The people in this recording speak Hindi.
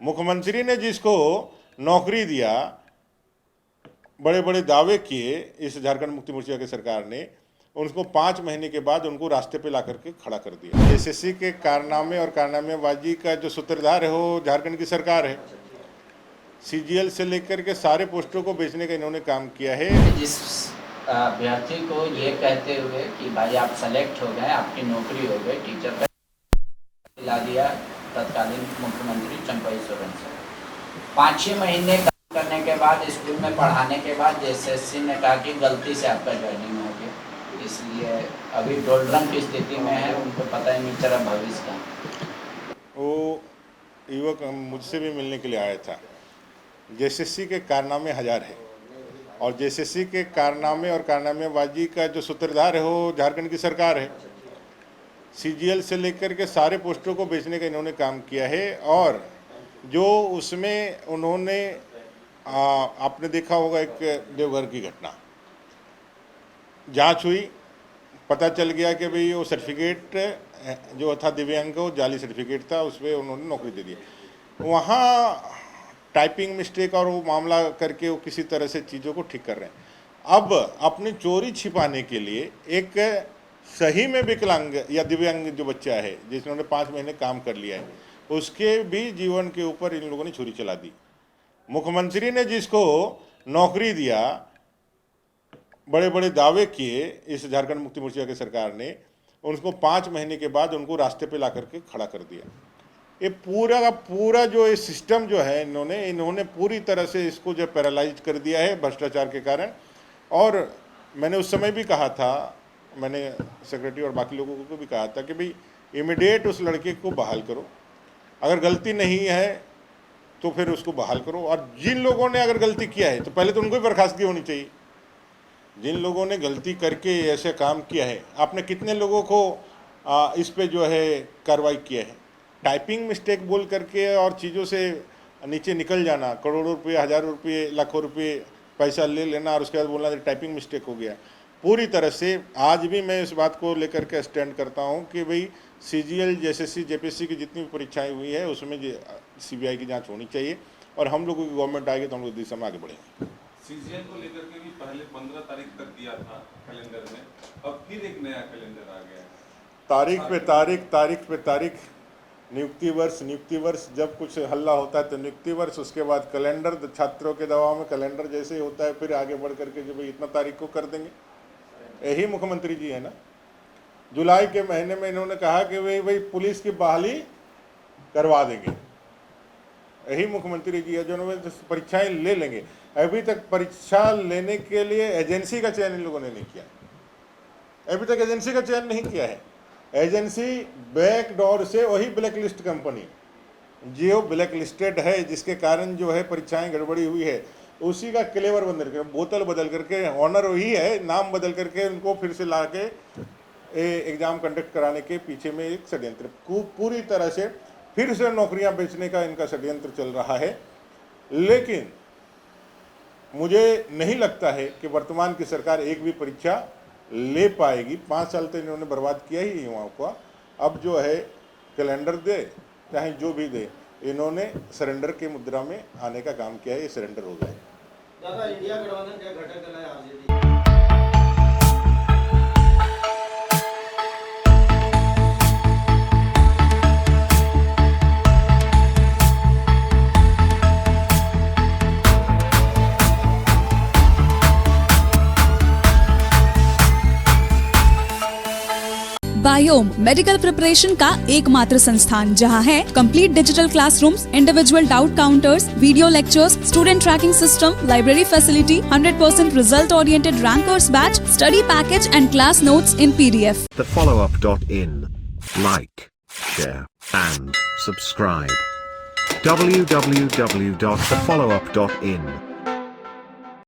मुख्यमंत्री ने जिसको नौकरी दिया, बड़े बड़े दावे किए इस झारखंड मुक्ति मोर्चा की सरकार ने, उनको 5 महीने के बाद उनको रास्ते पे ला करके खड़ा कर दिया। एसएससी के कारनामे और कारनामेबाजी का जो सूत्रधार है वो झारखंड की सरकार है। सीजीएल से लेकर के सारे पोस्टों को बेचने का इन्होंने काम किया है। जिस अभ्यर्थी को ये कहते हुए कि भाई आप सेलेक्ट हो गए, आपकी नौकरी हो गई, टीचर का दिला दिया तत्कालीन मुख्यमंत्री चंपई सोरेन से 5-6 महीने काम करने के बाद, स्कूल में पढ़ाने के बाद एसएससी ने कहा कि गलती से आपका ज्वाइनिंग हो गया, इसलिए अभी डोलड्रम की स्थिति में है, उनको पता ही नहीं चला भविष्य का। वो युवक मुझसे भी मिलने के लिए आया था। जेएसएससी के कारनामे हजार है और जेएसएससी के कारनामे और कारनामेबाजी का जो सूत्रधार है वो झारखंड की सरकार है। सीजीएल से लेकर के सारे पोस्टों को बेचने का इन्होंने काम किया है और जो उसमें उन्होंने आपने देखा होगा एक देवघर की घटना, जांच हुई, पता चल गया कि भाई वो सर्टिफिकेट जो था दिव्यांग का वो जाली सर्टिफिकेट था, उस पर उन्होंने नौकरी दे दी। वहाँ टाइपिंग मिस्टेक और वो मामला करके वो किसी तरह से चीज़ों को ठीक कर रहे हैं। अब अपनी चोरी छिपाने के लिए एक सही में विकलांग या दिव्यांग जो बच्चा है जिसने 5 महीने काम कर लिया है, उसके भी जीवन के ऊपर इन लोगों ने छुरी चला दी। मुख्यमंत्री ने जिसको नौकरी दिया, बड़े बड़े दावे किए इस झारखंड मुक्ति मोर्चा की सरकार ने, उनको 5 महीने के बाद उनको रास्ते पे ला करके खड़ा कर दिया। ये पूरा का पूरा जो ये सिस्टम जो है इन्होंने पूरी तरह से इसको जो पैरालाइज कर दिया है भ्रष्टाचार के कारण। और मैंने उस समय भी कहा था, मैंने सेक्रेटरी और बाकी लोगों को भी कहा था कि भाई इमीडिएट उस लड़के को बहाल करो, अगर गलती नहीं है तो फिर उसको बहाल करो। और जिन लोगों ने अगर गलती किया है तो पहले तो उनको भी बर्खास्तगी होनी चाहिए। जिन लोगों ने गलती करके ऐसे काम किया है, आपने कितने लोगों को इस पे जो है कार्रवाई किया है। टाइपिंग मिस्टेक बोल करके और चीज़ों से नीचे निकल जाना, करोड़ों रुपये, हज़ारों रुपये, लाखों रुपये पैसा ले लेना और उसके बाद बोलना टाइपिंग मिस्टेक हो गया। पूरी तरह से आज भी मैं इस बात को लेकर के स्टैंड करता हूं कि भाई सीजीएल, जेएसएससी, जेपीएससी की जितनी भी परीक्षाएं हुई है उसमें सीबीआई की जांच होनी चाहिए और हम लोगों की गवर्नमेंट आएगी तो हम लोग दिशा में आगे बढ़ेंगे। सीजीएल को लेकर के भी पहले 15 तारीख तक दिया था कैलेंडर में, अब फिर एक नया कैलेंडर आ गया है। तारीख पे तारीख, नियुक्ति वर्ष, जब कुछ हल्ला होता है तो नियुक्ति वर्ष, उसके बाद कैलेंडर, छात्रों के दबाव में कैलेंडर जैसे ही होता है फिर आगे बढ़ करके जो भाई इतना तारीख को कर देंगे। यही मुख्यमंत्री जी है ना। जुलाई के महीने में इन्होंने कहा कि भाई पुलिस की बहाली करवा देंगे। यही मुख्यमंत्री जी है जो परीक्षाएं ले लेंगे। अभी तक परीक्षा लेने के लिए एजेंसी का चयन इन लोगों ने नहीं किया, अभी तक एजेंसी का चयन नहीं किया है। एजेंसी बैकडोर से वही ब्लैक लिस्ट कंपनी जो ब्लैक लिस्टेड है, जिसके कारण जो है परीक्षाएं गड़बड़ी हुई है, उसी का क्लेवर बदल करके, बोतल बदल करके, ऑनर वही है, नाम बदल करके उनको फिर से ला के एग्ज़ाम कंडक्ट कराने के पीछे में एक षड्यंत्र, पूरी तरह से फिर से नौकरियां बेचने का इनका षड्यंत्र चल रहा है। लेकिन मुझे नहीं लगता है कि वर्तमान की सरकार एक भी परीक्षा ले पाएगी। 5 साल तो इन्होंने बर्बाद किया ही युवाओं का। अब जो है कैलेंडर दे चाहे जो भी दे, इन्होंने सरेंडर के मुद्रा में आने का काम किया है, ये सरेंडर हो जाए। दादा, इंडिया गठबंधन क्या घटक दल है आरजेडी? बायोम मेडिकल प्रिपरेशन का एकमात्र संस्थान जहां है complete digital classrooms, individual doubt counters, video lectures, student tracking system, library facility, 100% result oriented rankers batch, study package and class notes in PDF. TheFollowUp.in. Like, share and subscribe. www.thefollowup.in